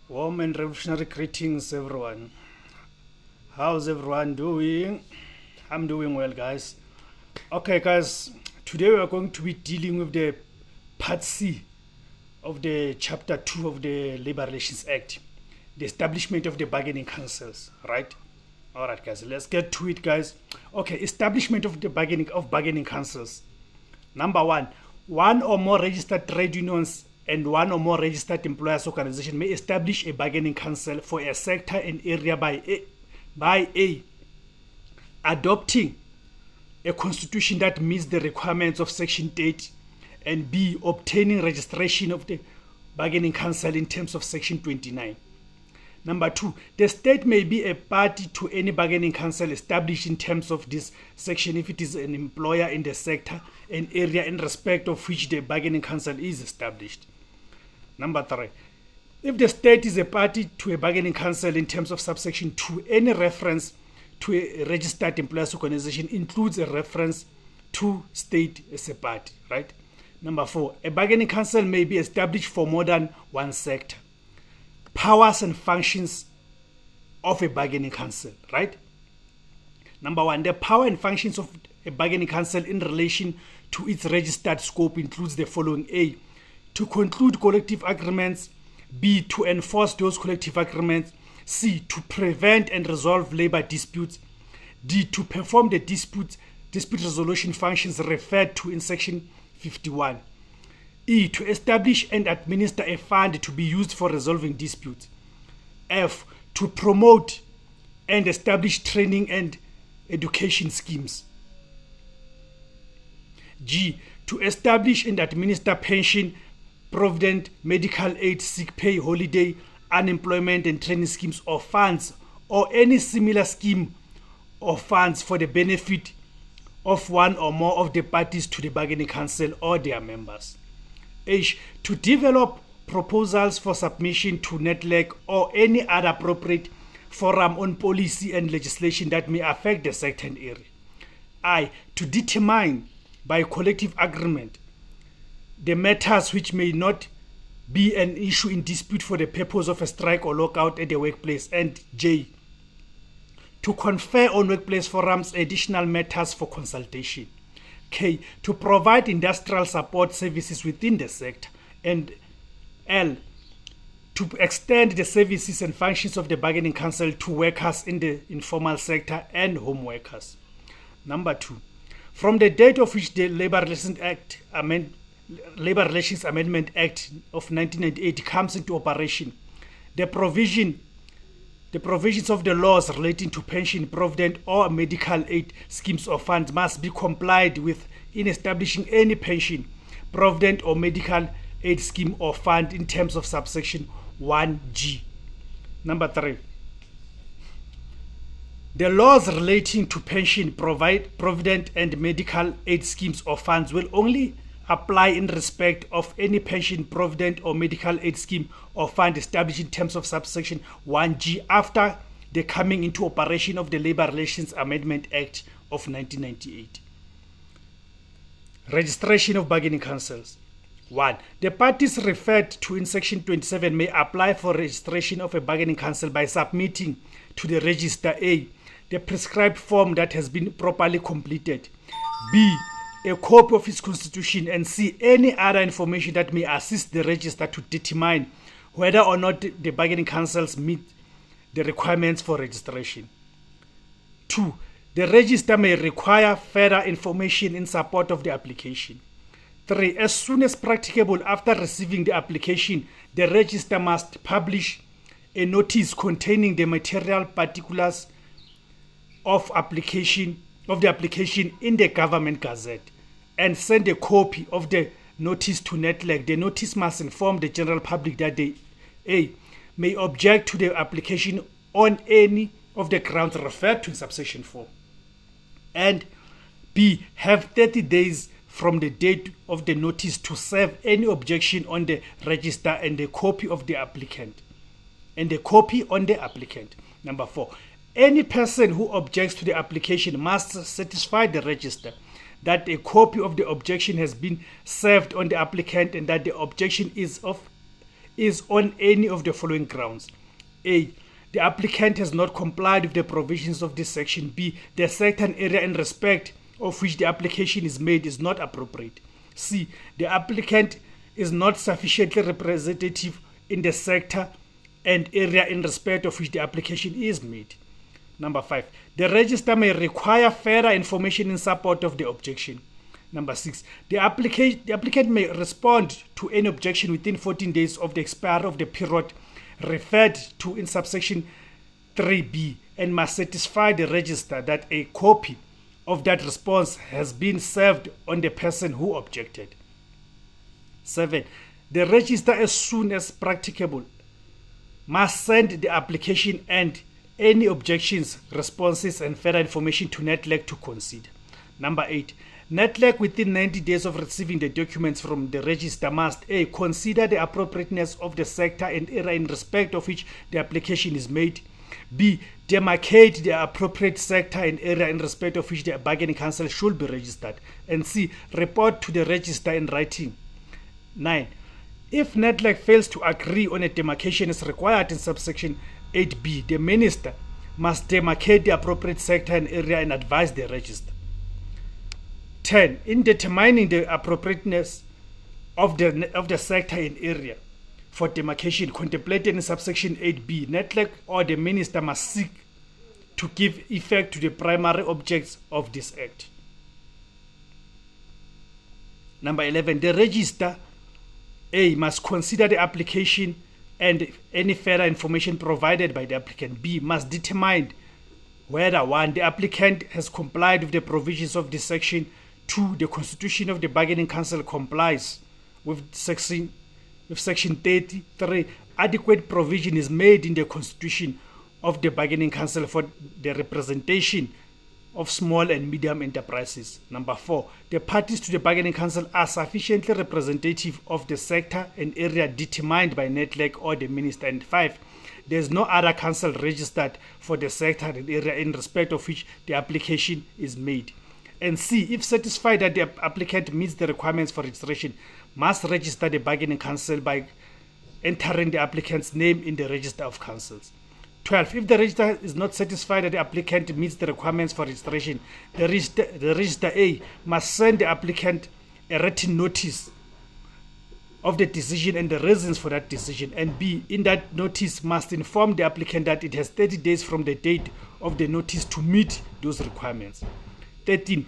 Warm and revolutionary greetings, everyone. How's everyone doing? I'm doing well, guys. Okay, guys, today we are going to be dealing with the part C of the chapter 2 of the Labor Relations Act, the establishment of the bargaining councils, right? All right, guys, let's get to it, guys. Okay, establishment of the bargaining councils. Number one or more registered trade unions and one or more registered employers organization may establish a bargaining council for a sector and area by A, adopting a constitution that meets the requirements of Section 30, and B, obtaining registration of the bargaining council in terms of Section 29. Number 2, the state may be a party to any bargaining council established in terms of this section if it is an employer in the sector and area in respect of which the bargaining council is established. Number 3, if the state is a party to a bargaining council in terms of subsection 2, any reference to a registered employers organization includes a reference to state as a party, right? Number 4, a bargaining council may be established for more than one sector. Powers and functions of a bargaining council, right? Number 1, the power and functions of a bargaining council in relation to its registered scope includes the following: A, to conclude collective agreements; B, to enforce those collective agreements; C, to prevent and resolve labor disputes; D, to perform the dispute resolution functions referred to in section 51; E, to establish and administer a fund to be used for resolving disputes; F, to promote and establish training and education schemes; G, to establish and administer pension, provident, medical aid, sick pay, holiday, unemployment and training schemes or funds or any similar scheme or funds for the benefit of one or more of the parties to the bargaining council or their members. H, to develop proposals for submission to NEDLAC or any other appropriate forum on policy and legislation that may affect the sector and area. I, to determine by collective agreement the matters which may not be an issue in dispute for the purpose of a strike or lockout at the workplace. And J, to confer on workplace forums additional matters for consultation. K, to provide industrial support services within the sector. And L, to extend the services and functions of the bargaining council to workers in the informal sector and home workers. Number 2, from the date of which the Labor Relations Amendment Act of 1998 comes into operation, the provisions of the laws relating to pension, provident or medical aid schemes or funds must be complied with in establishing any pension, provident or medical aid scheme or fund in terms of subsection 1G. Number 3, the laws relating to pension, provident and medical aid schemes or funds will only apply in respect of any pension, provident or medical aid scheme or fund established in terms of subsection 1G after the coming into operation of the Labor Relations Amendment Act of 1998. Registration of bargaining councils. 1. The parties referred to in section 27 may apply for registration of a bargaining council by submitting to the register: A, the prescribed form that has been properly completed; B, a copy of its constitution; and C, any other information that may assist the register to determine whether or not the bargaining councils meet the requirements for registration. 2. The register may require further information in support of the application. 3. As soon as practicable after receiving the application, the register must publish a notice containing the material particulars of the application in the Government Gazette and send a copy of the notice to NEDLAC. The notice must inform the general public that they A, may object to the application on any of the grounds referred to in subsection 4, and B, have 30 days from the date of the notice to serve any objection on the register and a copy of the applicant. Number 4, any person who objects to the application must satisfy the register that a copy of the objection has been served on the applicant and that the objection is is on any of the following grounds. A. The applicant has not complied with the provisions of this section. B. The sector and area in respect of which the application is made is not appropriate. C. The applicant is not sufficiently representative in the sector and area in respect of which the application is made. Number 5. The register may require further information in support of the objection. Number 6. The applicant may respond to any objection within 14 days of the expiry of the period referred to in subsection 3b and must satisfy the register that a copy of that response has been served on the person who objected. 7. The register, as soon as practicable, must send the application and any objections, responses, and further information to NETLAC to consider. Number 8. NETLAC, within 90 days of receiving the documents from the register, must A. Consider the appropriateness of the sector and area in respect of which the application is made. B. Demarcate the appropriate sector and area in respect of which the bargaining council should be registered. And C. Report to the register in writing. 9. If NETLAC fails to agree on a demarcation as required in subsection 8b, the minister must demarcate the appropriate sector and area and advise the register. 10. In determining the appropriateness of the sector and area for demarcation contemplated in subsection 8b, NETLAC or the minister must seek to give effect to the primary objects of this act. Number 11. The register A. must consider the application and any further information provided by the applicant. B. Must determine whether 1. The applicant has complied with the provisions of this section. 2. The constitution of the bargaining council complies with section 30. 3. Adequate provision is made in the constitution of the bargaining council for the representation of small and medium enterprises. Number 4. The parties to the bargaining council are sufficiently representative of the sector and area determined by NETLAC or the minister. And 5. There is no other council registered for the sector and area in respect of which the application is made. And C. If satisfied that the applicant meets the requirements for registration, must register the bargaining council by entering the applicant's name in the register of councils. 12. If the register is not satisfied that the applicant meets the requirements for registration, the register A must send the applicant a written notice of the decision and the reasons for that decision. And B, in that notice must inform the applicant that it has 30 days from the date of the notice to meet those requirements. 13.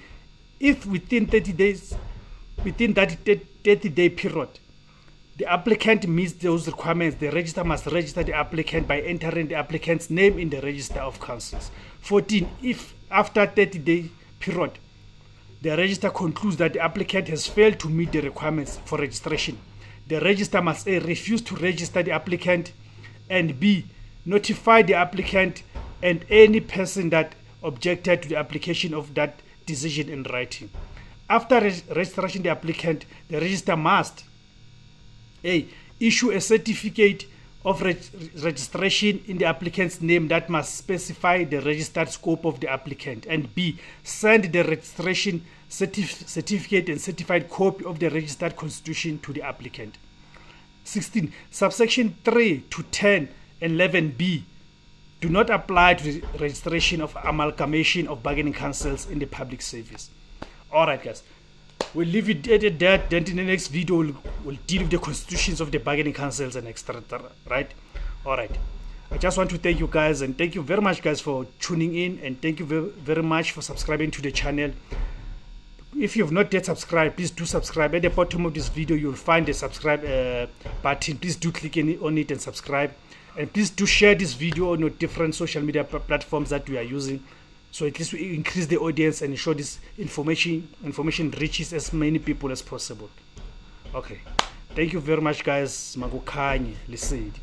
If within that 30-day period, the applicant meets those requirements, the register must register the applicant by entering the applicant's name in the register of councils. 14. If after 30-day period, the register concludes that the applicant has failed to meet the requirements for registration, the register must A. refuse to register the applicant, and B. notify the applicant and any person that objected to the application of that decision in writing. After registration, the applicant, the register must A. issue a certificate of registration in the applicant's name that must specify the registered scope of the applicant, and B. send the registration certificate and certified copy of the registered constitution to the applicant. 16. Subsection 3 to 10 and 11b do not apply to the registration of amalgamation of bargaining councils in the public service. All right, guys. We'll leave it at that. Then in the next video, we'll deal with the constitutions of the bargaining councils and etc. Right? All right. I just want to thank you guys, and thank you very much, guys, for tuning in, and thank you very much for subscribing to the channel. If you have not yet subscribed, please do subscribe. At the bottom of this video, you'll find the subscribe button. Please do click on it and subscribe. And please do share this video on your different social media platforms that we are using, so at least we increase the audience and ensure this information reaches as many people as possible. Okay, thank you very much, guys. Magukanye Lesedi.